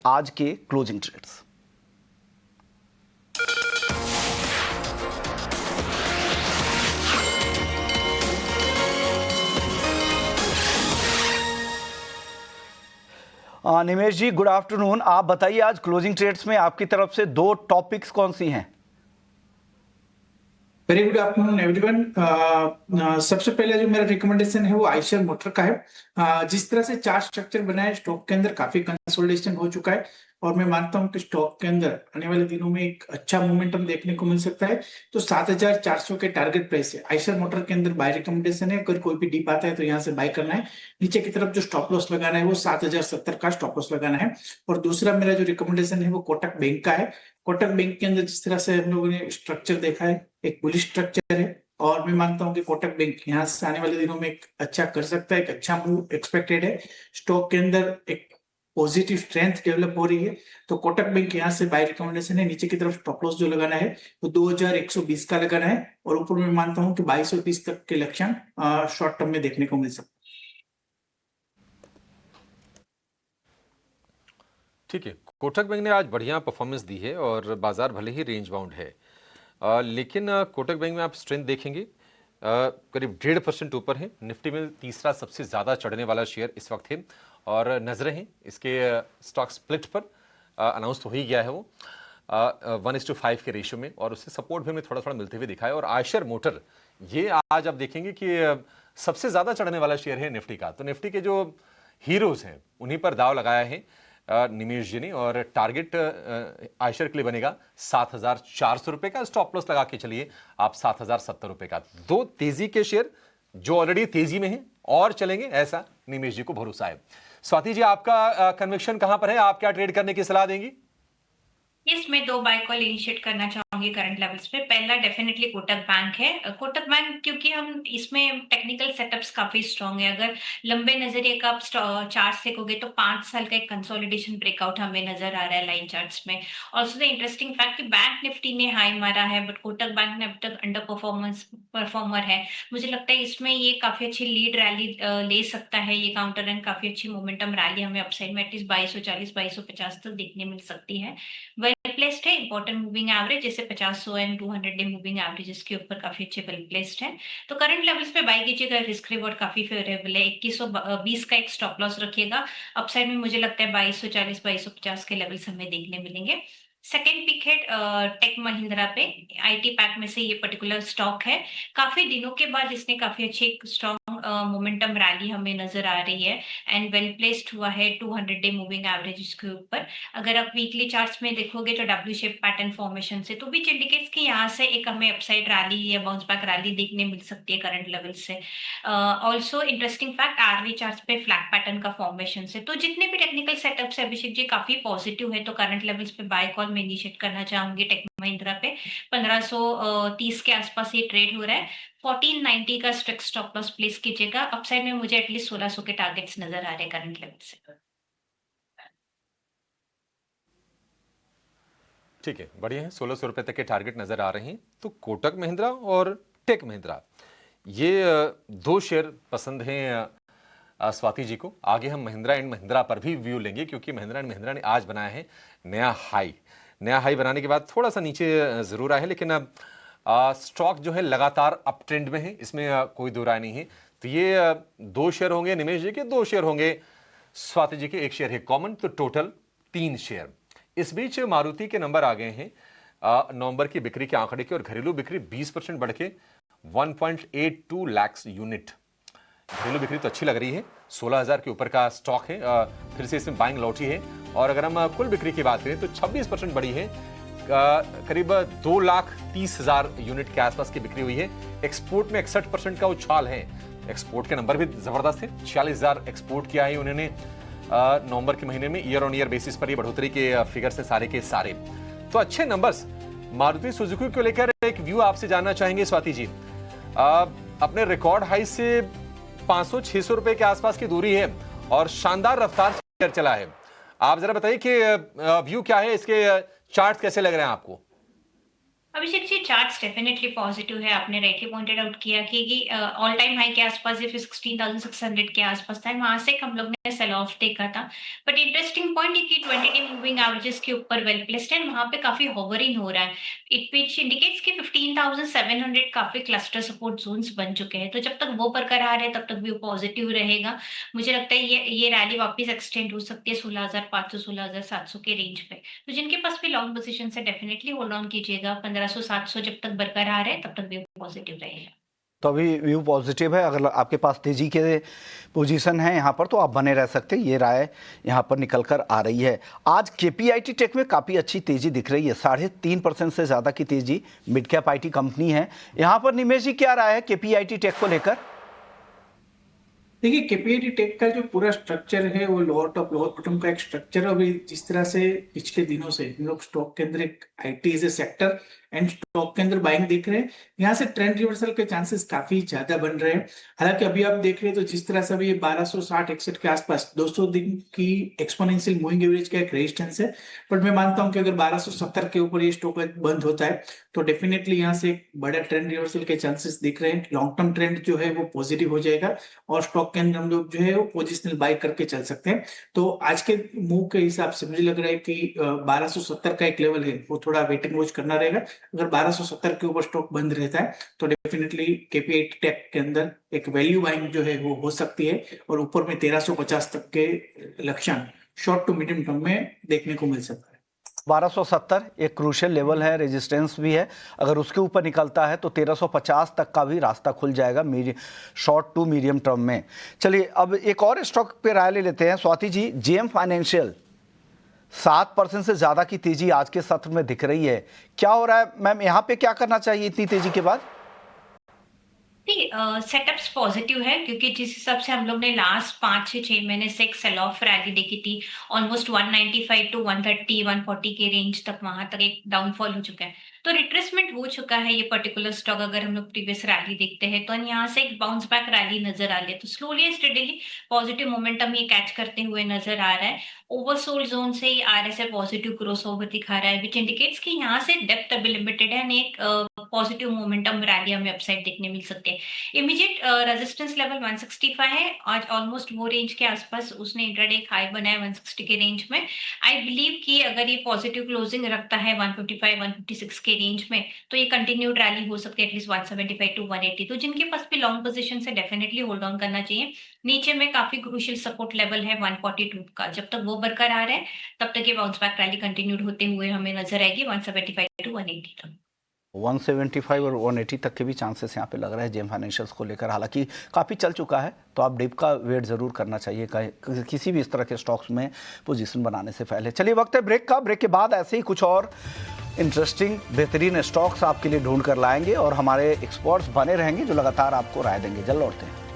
आज के closing trades. निमेश जी, good afternoon. आप बताइए, आज क्लोजिंग ट्रेड्स में आपकी तरफ से दो टॉपिक्स कौन सी हैं? Very good afternoon everyone. सबसे पहले जो मेरा रिकमेंडेशन है वो आइशर मोटर का है। जिस तरह से चार्ट स्ट्रक्चर बना है, स्टॉक के अंदर काफी कंसोलिडेशन हो चुका है और मैं मानता हूं कि स्टॉक के अंदर आने वाले दिनों में एक अच्छा मोमेंटम देखने को मिल सकता है। तो 7,400 के टारगेट प्राइस है। आइशर मोटर के अंदर बाय रिकमेंडेशन है। अगर कोई भी डीप आता है तो यहाँ से बाय करना है। नीचे की तरफ जो स्टॉप लॉस लगाना है वो 7,070 का स्टॉप लॉस लगाना है। और दूसरा मेरा जो रिकमेंडेशन है वो कोटक बैंक का है। कोटक बैंक के अंदर जिस तरह से हम लोगों ने स्ट्रक्चर देखा है, एक बुलिश स्ट्रक्चर है और मैं मानता हूं कि कोटक बैंक यहाँ से आने वाले दिनों में एक अच्छा कर सकता है। एक अच्छा मूव एक्सपेक्टेड है। स्टॉक के अंदर एक पॉजिटिव स्ट्रेंथ डेवलप हो रही है। तो कोटक बैंक यहाँ से बाय रिकमेंडेशन है। नीचे की तरफ स्टॉप लॉस जो लगाना है वो 2,120 का लगाना है और ऊपर मैं मानता हूँ कि 2,230 तक के लक्षण शॉर्ट टर्म में देखने को मिल सकता है। ठीक है, कोटक बैंक ने आज बढ़िया परफॉर्मेंस दी है और बाजार भले ही रेंज बाउंड है, लेकिन कोटक बैंक में आप स्ट्रेंथ देखेंगे करीब 1.5% ऊपर है। निफ्टी में तीसरा सबसे ज़्यादा चढ़ने वाला शेयर इस वक्त है और नजरें हैं इसके स्टॉक स्प्लिट पर। अनाउंस तो हो ही गया है वो 1:5 के रेशियो में, और उससे सपोर्ट भी हमें थोड़ा थोड़ा मिलते हुए दिखा है। और आयशर मोटर ये आज आप देखेंगे कि सबसे ज़्यादा चढ़ने वाला शेयर है निफ्टी का। तो निफ्टी के जो हीरोज़ हैं उन्हीं पर दाव लगाया है निमेश जी ने, और टारगेट आयशर के लिए बनेगा 7,400 रुपए का। स्टॉप लॉस लगा के चलिए आप 7,070 रुपए का। दो तेजी के शेयर जो ऑलरेडी तेजी में हैं और चलेंगे, ऐसा निमेश जी को भरोसा है। स्वाति जी, आपका कन्विक्शन कहां पर है? आप क्या ट्रेड करने की सलाह देंगी? मैं दो बाय कॉल इनिशिएट करना चाहूंगी करंट लेवल्स पे। पहला डेफिनेटली कोटक बैंक है। कोटक बैंक क्योंकि हम इसमें टेक्निकल सेटअप्स काफी स्ट्रांग है। अगर लंबे नजरिए का आप चार्ट देखोगे तो 5 साल का एक कंसोलिडेशन ब्रेकआउट हमें नजर आ रहा है लाइन चार्ट्स में। ऑल्सो द इंटरेस्टिंग फैक्ट कि बैंक निफ्टी ने हाई मारा है बट कोटक बैंक ने अब तक अंडर परफॉर्मर है। मुझे लगता है इसमें ये काफी अच्छी लीड रैली ले सकता है ये काउंटर, एंड काफी अच्छी मोमेंटम रैली हमें अपसाइड में एटलीस्ट 2240 2250 तक देखने मिल सकती है। वेल प्लेस्ड है। इंपॉर्टेंट मूविंग एवरेज जैसे 50 100 एंड 200 डे मूविंग एवरेज के ऊपर काफी अच्छे वेल प्लेस्ड है। तो करंट लेवल्स पे बाय कीजिएगा। रिस्क रिवॉर्ड काफी फेवरेबल है। 2120 का एक स्टॉप लॉस रखिएगा। अपसाइड में मुझे लगता है 2240 2250 के लेवल्स हमें देखने मिलेंगे। सेकेंड पिक है टेक महिंद्रा पे। आईटी पैक में से ये पर्टिकुलर स्टॉक है। काफी दिनों के बाद इसने काफी अच्छी स्ट्रॉन्ग मोमेंटम रैली हमें नजर आ रही है एंड वेल प्लेस्ड हुआ है 200 डे मूविंग एवरेज के ऊपर। अगर आप वीकली चार्ट्स में देखोगे तो डब्ल्यू शेप पैटर्न फॉर्मेशन से तो भी इंडिकेट्स कि यहाँ से एक हमें अपसाइड रैली या बाउंस बैक रैली देखने मिल सकती है करंट लेवल से। Also interesting fact, RV charts पे फ्लैग पैटर्न का फॉर्मेशन से तो जितने भी टेक्निकल सेटअप्स है अभिषेक जी काफी पॉजिटिव है। तो करंट लेवल्स पे बाय कॉल में इनिशिएट करना चाहूंगी टेक महिंद्रा पे। 1530 के आसपास ये ट्रेड हो रहा है। 1490 का स्ट्रिक्ट स्टॉप लॉस प्लेस कीजिएगा। अपसाइड में मुझे एटलीस्ट 1600 के टारगेट्स नजर आ रहे हैं करंट लेवल से। ठीक है, बढ़िया है। 1600 रुपए तक के टारगेट नजर आ रहे हैं। तो कोटक महिंद्रा और टेक महिंद्रा ये दो शेयर पसंद हैं स्वाति जी को। आगे हम महिंद्रा एंड महिंद्रा पर भी व्यू लेंगे क्योंकि महिंद्रा एंड महिंद्रा ने आज बनाया है नया हाई। नया हाई बनाने के बाद थोड़ा सा नीचे जरूर आया है, लेकिन अब स्टॉक जो है लगातार अप ट्रेंड में है, इसमें कोई दो राय नहीं है। तो ये दो शेयर होंगे निमेश जी के, दो शेयर होंगे स्वाति जी के, एक शेयर है कॉमन, तो टोटल 3 शेयर। इस बीच मारुति के नंबर आ गए हैं नवंबर की बिक्री के आंकड़े के, और घरेलू बिक्री 20% बढ़ के 1.82 लाख यूनिट। घरेलू बिक्री तो अच्छी लग रही है। 16,000 के ऊपर का स्टॉक है, फिर से इसमें बाइंग लौटी है। और अगर हम कुल बिक्री की बात करें तो 26% बढ़ी है, करीब 2,30,000 यूनिट के आसपास की बिक्री हुई है। एक्सपोर्ट में 61% का उछाल है। एक्सपोर्ट के नंबर भी जबरदस्त है। 46,000 एक्सपोर्ट किया है उन्होंने नवंबर के महीने में। ईयर ऑन ईयर बेसिस पर ये बढ़ोतरी के फिगर से सारे के सारे तो अच्छे नंबर्स। मारुति सुजुकी को लेकर एक व्यू आपसे जानना चाहेंगे स्वाति जी। अपने रिकॉर्ड हाई से 500-600 रुपए के आसपास की दूरी है और शानदार रफ्तार से चला है। आप जरा बताइए कि व्यू क्या है, इसके चार्ट्स कैसे लग रहे हैं आपको? Abhishek ji, charts definitely positive है। आपने राइटली पॉइंटेड आउट किया कि ऑल टाइम हाई के आसपास, या फिर 16,600 के आसपास था, वहां से हम लोग ने सेल ऑफ देखा था। बट इंटरेस्टिंग पॉइंट ये कि 20 डे मूविंग एवरेजेस के ऊपर वेल प्लेस्ड है, वहां पे काफी होवरिंग हो रहा है। इट विच इंडिकेट्स कि 15,700 काफी क्लस्टर सपोर्ट जोन्स बन चुके हैं। तो जब तक वो बरकरार है तब तक भी पॉजिटिव रहेगा। मुझे लगता है ये रैली वापस एक्सटेंड हो सकती है 16,500 16,700 के रेंज पे। तो जिनके पास भी लॉन्ग पोजीशन है डेफिनेटली होल्ड ऑन कीजिएगा। 1500 जब तक बरकरार है तब तक भी पॉजिटिव रहेगा। तो अभी व्यू पॉजिटिव है, अगर आपके पास तेजी के पोजीशन है यहाँ पर तो आप बने रह सकते हैं, ये राय यहाँ पर निकल कर आ रही है। आज केपीआईटी टेक में काफ़ी अच्छी तेजी दिख रही है, 3.5% से ज़्यादा की तेजी। मिड कैप आईटी कंपनी है यहाँ पर। निमेश जी, क्या राय है केपीआईटी टेक को लेकर? देखिए, केपीआईटी टेक का जो पूरा स्ट्रक्चर है वो लोअर टॉप लोअर बॉटम का एक स्ट्रक्चर है। अभी जिस तरह से पिछले दिनों से हम लोग स्टॉक के अंदर एक IT as a sector and stock के अंदर बाइंग देख रहे हैं, यहाँ से ट्रेंड रिवर्सल के चांसेस काफी ज्यादा बन रहे हैं। हालांकि अभी आप देख रहे हैं तो जिस तरह से अभी ये 1260-61 के आसपास 200 दिन की एक्सपोनेंशियल मूविंग एवरेज का एक रेजिस्टेंस है। बट मैं मानता हूं कि अगर 1270 के ऊपर ये स्टॉक बंद होता है तो डेफिनेटली यहाँ से एक बड़ा ट्रेंड रिवर्सल के चांसेस दिख रहे हैं। लॉन्ग टर्म ट्रेंड जो है वो पॉजिटिव हो जाएगा और स्टॉक के अंदर हम लोग जो है वो पोजिशनल बाय करके चल सकते हैं। तो आज के मूव के हिसाब से मुझे लग रहा है कि 1270 का एक लेवल है वो थोड़ा वेटिंग वॉच करना रहेगा। अगर 1270 के ऊपर स्टॉक बंद रहता है तो डेफिनेटली केपीआईटी टेक के अंदर एक वैल्यू बाइंग जो है वो हो सकती है और ऊपर में 1350 तक के लक्ष्यांक शॉर्ट टू मीडियम टर्म में देखने को मिल सकता है। 1270 एक क्रूशियल लेवल है, रेजिस्टेंस भी है। अगर उसके ऊपर निकलता है तो 1350 तक का भी रास्ता खुल जाएगा शॉर्ट टू मीडियम टर्म में। चलिए अब एक और स्टॉक पे राय ले लेते हैं। स्वाति जी, जेएम फाइनेंशियल 7% से ज़्यादा की तेजी आज के सत्र में दिख रही है, क्या हो रहा है मैम? यहाँ पे क्या करना चाहिए इतनी तेजी के बाद? सेटअप्स पॉजिटिव है, क्योंकि जिस हिसाब से हम लोग ने लास्ट 5 से 6 महीने से एक सेल ऑफ रैली देखी थी, ऑलमोस्ट 195 टू 130 140 के रेंज तक, वहां तक एक डाउनफॉल हो चुका है। तो रिट्रेसमेंट हो चुका है ये पर्टिकुलर स्टॉक। अगर हम लोग प्रीवियस रैली देखते हैं तो यहाँ से एक बाउंस बैक रैली नजर आ रही है। तो slowly and steadily positive momentum ये कैच करते हुए नजर आ रहा है। ओवरसोल्ड जोन से ही आरएसआई पॉजिटिव क्रॉसओवर दिखा रहा है, विच इंडिकेट्स कि यहाँ से डेप्थ अभी लिमिटेड है, एक पॉजिटिव मोमेंटम रैली हमें अपसाइड देखने मिल सकते हैं। इमीडिएट रेजिस्टेंस लेवल 165 है, आज ऑलमोस्ट वो रेंज के आसपास उसने इंट्राडे हाई बनाया 160 के रेंज में। आई बिलीव कि अगर ये पॉजिटिव क्लोजिंग रखता है 155 156 के रेंज में तो ये कंटिन्यूड रैली हो सकती है एटलीस्ट 175 टू 180। तो जिनके पास भी लॉन्ग पोजीशन से डेफिनेटली होल्ड ऑन करना चाहिए। नीचे में काफी क्रूशियल सपोर्ट लेवल है 142 का, जब तक वो बरकरार है तब तक ये बाउंस बैक रैली कंटिन्यूड होते हुए हमें नजर आएगी 175 टू 180 तक। 175 और 180 तक के भी चांसेस यहाँ पे लग रहे हैं जेएम फाइनेंशियल्स को लेकर। हालांकि काफ़ी चल चुका है तो आप डिप का वेट ज़रूर करना चाहिए किसी भी इस तरह के स्टॉक्स में पोजीशन बनाने से पहले। चलिए वक्त है ब्रेक का। ब्रेक के बाद ऐसे ही कुछ और इंटरेस्टिंग बेहतरीन स्टॉक्स आपके लिए ढूंढ कर लाएंगे और हमारे एक्सपर्ट्स बने रहेंगे जो लगातार आपको राय देंगे। जल्द लौटते हैं।